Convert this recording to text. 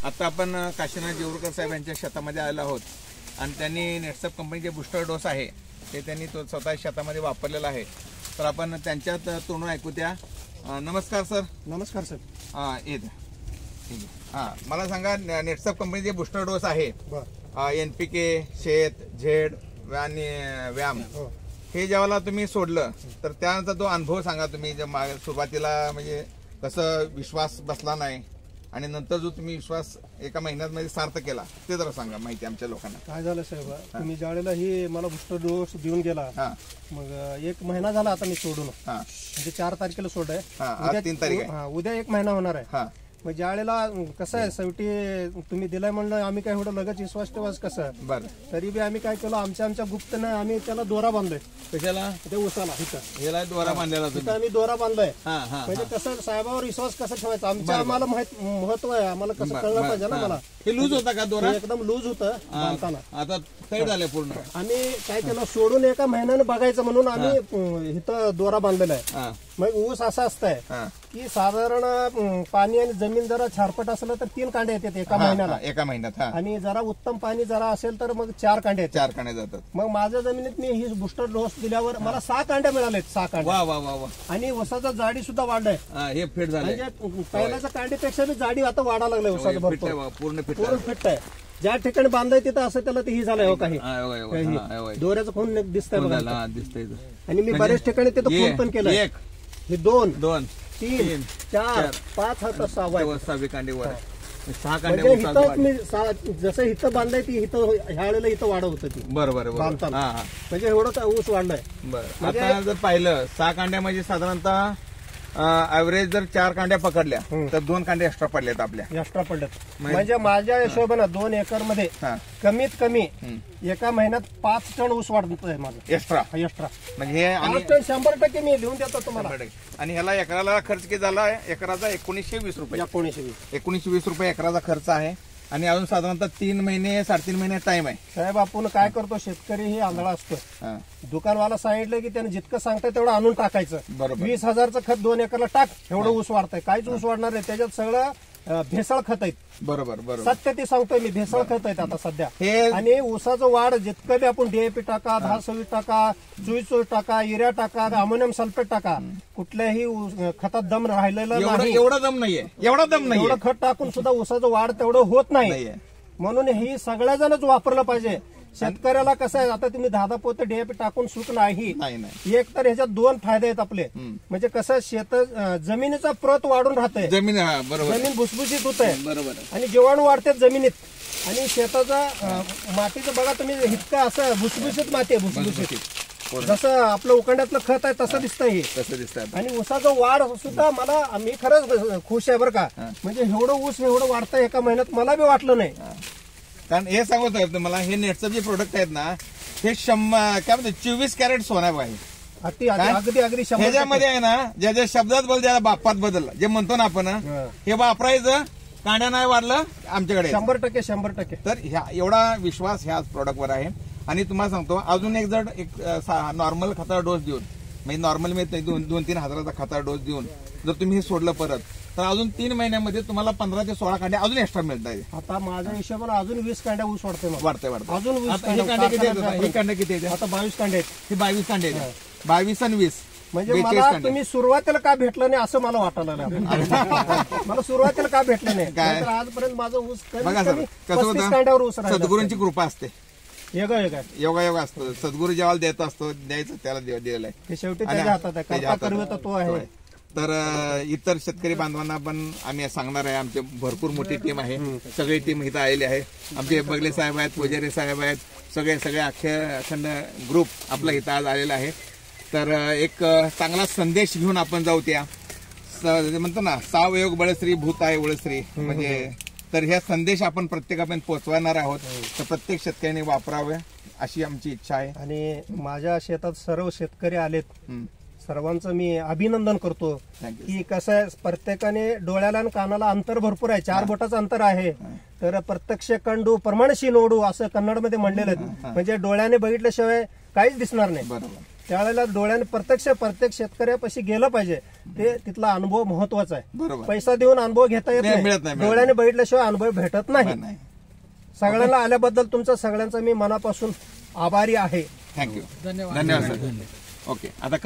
आता आपण काशीनाथ जेवरकर साहेब यांच्या शेतामध्ये आलेलो आहोत आणि त्यांनी नेटसप कंपनीचे बूस्टर डोस आहे ते त्यांनी तो स्वतः शेतामध्ये वापरलेला आहे. तर आपण त्यांच्यात तोंडून ऐकू द्या. नमस्कार सर. नमस्कार सर. ठीक आहे. मला सांगा, नेटसप कंपनीचे बूस्टर डोस आहे NPK, शेत, झेड आणि व्यायाम, हे जेव्हा तुम्ही सोडलं तर त्यानंतर तो अनुभव सांगा तुम्ही. सुरुवातीला म्हणजे कसं विश्वास बसला नाही आणि नंतर जो तुम्ही विश्वास एका महिन्यात मध्ये सार्थ केला ते जरा सांगा माहिती आमच्या लोकांना. काय झालं साहेब, तुम्ही ज्यावेळेला ही मला बूस्टर डोस देऊन गेला, मग 1 महिना झाला आता मी सोडून. म्हणजे 4 तारखेला सोड आहे, उद्या 3 तारीख आहे. उद्या 1 महिना होणार आहे. मग ज्या वेळेला कसं आहे, शेवटी तुम्ही दिलाय म्हणलं आम्ही काय एवढं लगेच विश्वास ठेवाच कसं बरं, तरी बी आम्ही काय केलं, आमच्या गुप्तनं आम्ही त्याला दोरा बांधलोय. कशाला? ते उसाला हिला दोरा बांधलेला आम्ही दोरा बांधलाय. म्हणजे कसं साहेबावर विश्वास कसा ठेवायचा आम्हाला महत्व आहे, आम्हाला कसं कळलं पाहिजे ना. मला हे लूज होता का दोरा? एकदम लूज होतं बांधताना. आता टाईट झालंय पूर्ण. आम्ही काय केलं, सोडून 1 महिन्यानं बघायचं म्हणून आम्ही इथं दोरा बांधलेला आहे. मग ऊस असा असतंय की साधारण पाणी आणि जमीन जरा छारपट असलं तर 3 कांडे येतात एका महिन्यात. आणि जरा उत्तम पाणी जरा असेल तर मग 4 कांडे येतात. 4 कांडे जातात. मग माझ्या जमिनीत मी ही बूस्टर डोस दिल्यावर मला 6 कांड्या मिळालेत. 6 कांड्या. वा वा वा वा. आणि ऊसाचा जाडी सुद्धा वाढलाय. हे फिट झालंय. म्हणजे पहिल्याच्या कांडीपेक्षा बी जाडी आता वाढायला लागलाय ऊसाचं. भरपूर पूर्ण फिट आहे. ज्या ठिकाणी बांधाय तिथं असं त्याला ते ही झालंय. हो काही दोऱ्याचं खून दिसतंय. आणि मी बऱ्याच ठिकाणी तिथं खून पण केलंय. हे 2 3 4 5 हात 6 कांडे. 6 कांडे. म्हणजे जसं इथं बांधलंय ती इथं ह्या वेळेला इथं वाढ होतं ती. बरोबर बांधताना. म्हणजे एवढं ऊस वाढलाय. बरं. आता जर पाहिलं 6 कांड्या म्हणजे साधारणतः ऍव्हरेज जर 4 कांड्या पकडल्या तर 2 कांड्या एक्स्ट्रा पडल्यात. एक्स्ट्रा पडल्यात. म्हणजे माझ्या हिशोबानं 2 एकर मध्ये कमीत कमी एका महिन्यात 5 टन ऊस वाढतोय माझं एक्स्ट्रा. म्हणजे 5 टन 100% मी लिहून देतो तुम्हाला. आणि ह्याला एकराला खर्च किती झाला? एकराचा 1920 रुपये. 1920 रुपये एकराचा खर्च आहे. आणि अजून साधारणतः 3 महिने 3.5 महिने टाइम आहे. साहेब आपण काय करतो, शेतकरी हे आंधळा असतो. दुकानवाला सांगितलं की त्याने जितकं सांगताय तेवढं आणून टाकायचं. 20,000चं खत 2 एकरला टाक, एवढं ऊस वाढतंय. काहीच ऊस वाढणार आहे, त्याच्यात सगळं भेसळ खत आहेत. बरोबर. सत्य ते सांगतोय मी, भेसळ खत आहेत आता सध्या. आणि ऊसाचं वाढ जितकं बी आपण DAP टाका, 10-26 टाका, 24 टाका, युरिया टाका, अमोनियम सल्फेट टाका, कुठल्याही खतात दम राहिलेला नाही. एवढा दम नाहीये. एवढं खत टाकून सुद्धा ऊसाचं वाढ तेवढं होत नाही. म्हणून ही सगळ्याजणच वापरलं पाहिजे. शेतकऱ्याला कसं आहे, आता तुम्ही 10 पोते DAP टाकून सुख नाही. एक तर ह्याच्यात 2 फायदे आहेत आपले. म्हणजे कसं जमिनीचा प्रत वाढून राहतंय, जमीन भुसभुशीत होत आहे. बरोबर. आणि जीवाणू वाढतात जमिनीत. आणि शेताचा मातीचं बघा तुम्ही, इतकं असं भुसभुशीत माती आहे. भुसभुशीत जसं आपलं उकंड्यातलं खत आहे तसं दिसतंय हे. आणि ऊसाचं वाढ सुद्धा मी खरंच खुश आहे बरं का. म्हणजे एवढं ऊस एवढं वाढतंय एका महिन्यात मला बी वाटलं नाही. कारण हे सांगतो मला, हे नेटचं जे प्रोडक्ट आहेत ना, हे काय म्हणतात 24 कॅरेट सोना आहे. अगदी ह्याच्यामध्ये आहे ना, ज्या शब्दात बदल ज्याला बापात बदल जे म्हणतो ना आपण, हे वापरायचं. कांड्या नाही वाढलं आमच्याकडे 100%. तर एवढा विश्वास ह्या प्रोडक्टवर आहे. आणि तुम्हाला सांगतो, अजून एक जर नॉर्मल खताचा डोस देऊन, म्हणजे नॉर्मल मी 2-3 हजाराचा खताचा डोस देऊन जर तुम्ही हे सोडलं परत, तर अजून 3 महिन्यामध्ये तुम्हाला 15 ते 16 कांड्या अजून एक्स्ट्रा मिळत आहे. आता माझ्या हिशोबाने अजून 20 कांड्या ऊस वाढते. अजून 20 कांड्या किती आहेत? आता 22 कांडे आहेत. हे 22 कांडे आहेत. 22 आणि 20 म्हणजे मला तुम्ही सुरुवातीला का भेटलं नाही असं मला वाटायला लागलं. मला सुरुवातीला का भेटलं नाही, तर आजपर्यंत माझं ऊस कांड्यावर ऊस राहिला. सद्गुरूंची कृपा असते. योगा असतो. सद्गुरू जेव्हा देत असतो, द्यायचं त्याला दिलेलं आहे. ते शेवटी त्याच्या हातात आहे. तो आहे. तर इतर शेतकरी बांधवांना पण आम्ही सांगणार आहे, आमची भरपूर मोठी टीम आहे. सगळी टीम इथं आलेली आहे. आमचे बगले साहेब आहेत, पुजारी साहेब आहेत, सगळे अखंड ग्रुप आपला इथं आज आलेला आहे. तर एक चांगला संदेश घेऊन आपण जाऊ. त्या म्हणतो ना, सावयोग बळश्री भूत आहे वळश्री. म्हणजे तर ह्या संदेश आपण प्रत्येकापर्यंत पोहोचवणार आहोत. तर प्रत्येक शेतकऱ्यांनी वापरावे अशी आमची इच्छा आहे. आणि माझ्या शेतात सर्व शेतकरी आलेत, सर्वांचं मी अभिनंदन करतो. की कसं आहे, प्रत्येकाने डोळ्याला आणि कानाला अंतर भरपूर आहे. 4 बोटाचं अंतर आहे. तर प्रत्यक्ष कंडू परमाणशी नोडू असं कन्नडमध्ये म्हणलेलं आहे. म्हणजे डोळ्याने बघितल्याशिवाय काहीच दिसणार नाही. त्यावेळेला डोळ्याने प्रत्येक शेतकऱ्यापाशी गेलं पाहिजे. ते तिथला अनुभव महत्वाचा आहे. बरोबर. पैसा देऊन अनुभव घेता येत नाही, डोळ्याने बघितल्याशिवाय अनुभव भेटत नाही. सगळ्यांना आल्याबद्दल तुमचा सगळ्यांचा मी मनापासून आभारी आहे. थँक्यू. धन्यवाद सर. ओके. आता